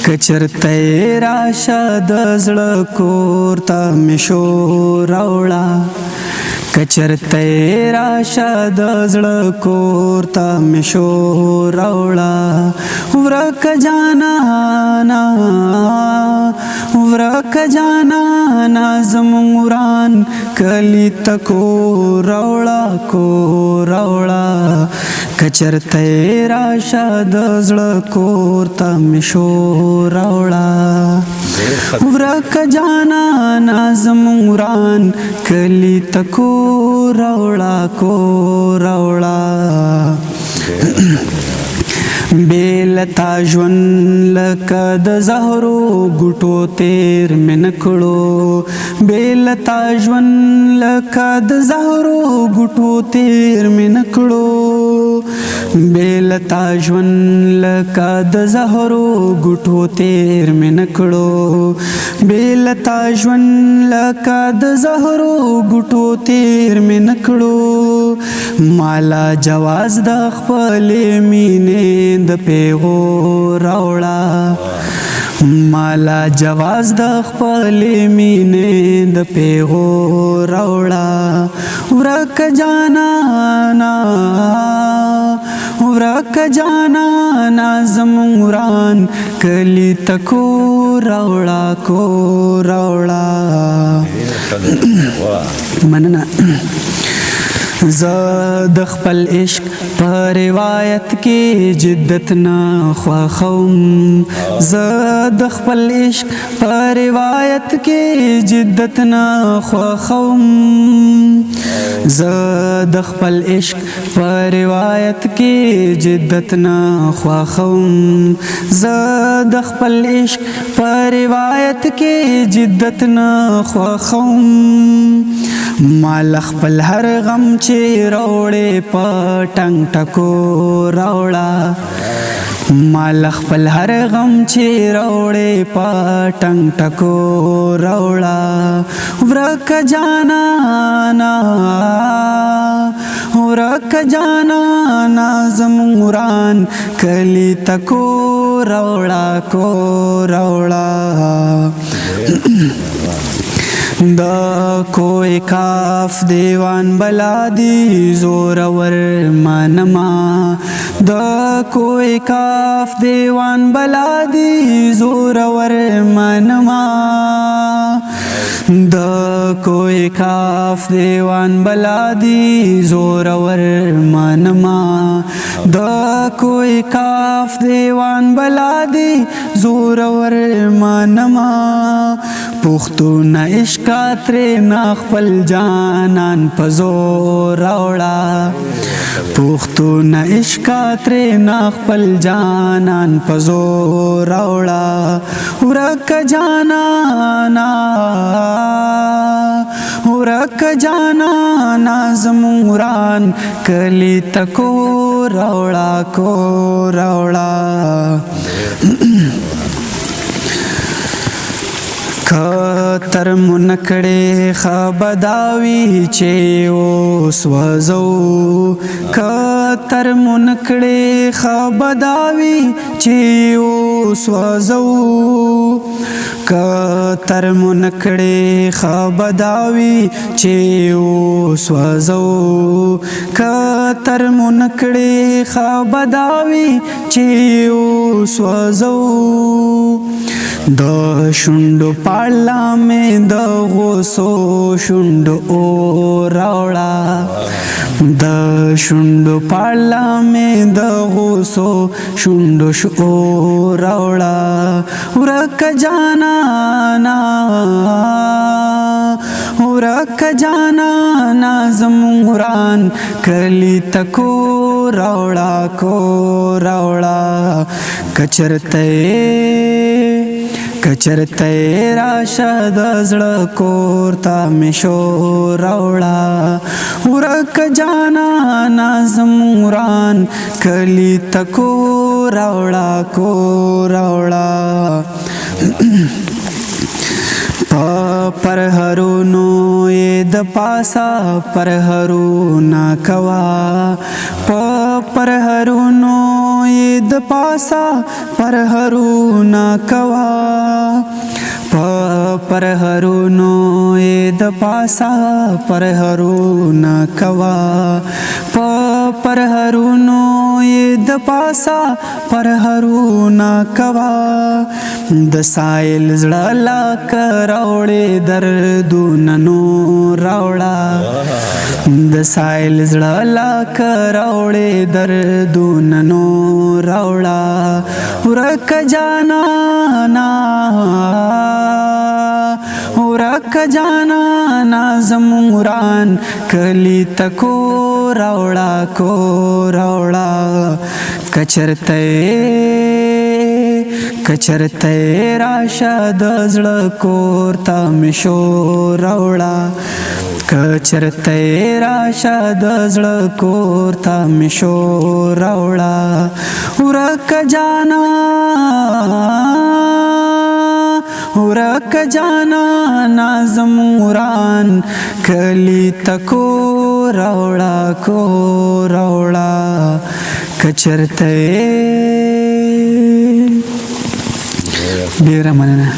کچرته راشه د زړه کور ته مې شور راوړه کچرته راشه د زړه کور ته مې شور راوړه ورکه جانانا زموږ وران کلي ته کور راوړه کچرته راشه د زړه کور ته مې شور راوړه ورکه جانانا زموږ وران کلي ته کور راوړه بیلتا ژوند لکه د زهرو ګوټو تیر مې نه کړو بیلتا ژوند لکه د زهرو ګوټو تیر مې نه کړو بیلتا ژوند لکه د زهرو ګوټو تیر مې نه کړو بیلتا ژوند لکه د زهرو ګوټو تیر مې نه کړو مالا جواز د خپلې مینې د پیغور راوړه مالا جواز د خپلې مینې د پیغور راوړه ورکه جانانا زموږ وران کلي ته کور راوړه مننه زه د خپل عشق په روایت کې جدت نه خوښوم زه د خپل عشق په روایت کې جدت نه خوښوم زه د خپل عشق په روایت کې جدت نه خوښوم زه د خپل عشق په روایت کې جدت نه خوښوم مال خپل هر غم چې راوړې په ټنګ ټکو راوړه مال خپل هر غم چې راوړې په ټنګ ټکو راوړه ورکه جانانا زموږ وران کلي ته کور راوړه د کوی کاف دیوان بلادی زورور منما د کوی کاف دیوان بلادی زورور منما د کوی کاف دیوان بلادی زورور منما د کوی کاف دیوان بلادی زورور منما پښتون عشق ترې نه خپل جانان په زور راوړه پښتون عشق ترې نه خپل جانان په زور راوړه ورکه جانانا زموږ وران کلي ته کور راوړه کتر منکړې خبداوي چې اوس وزو کتر منکړې خبداوي چې اوس وزو کتر منکړې خبداوي چې اوس وزو کتر منکړې خبداوي چې اوس وزو د شونډو پاړلا مې د غوسو شونډو راوړه د شونډو پاړلا مې د غوسو شونډو راوړه ورکه جانانا زموږ وران کلي ته کور راوړه کچرته راشه د زړه کور ته مې شور راوړه ورکه جانانا زموږ وران کلي ته کور راوړه پرهرونو د پاسا پرهرونه کوا پرهرونو د پاسا پرهرونه کوا پرهرونو د پاسا پرهرونه کوا پرهرونو د پاسا پرهرونه کوا د سایل زړه لاک راوړې دردونه نو راوړه د سایل زړه لاک راوړې دردونه نو راوړه ورک جانانا ورک جانانا زموران کلی تکو راوړه کو راوړه کچرته راشه د زړه کور ته مې شو راوړه کچرته راشه د زړه کور ته مې شو راوړه ورک جانا نازم وران کلی تکو راوړه کو راوړه کچرته ډیره مننه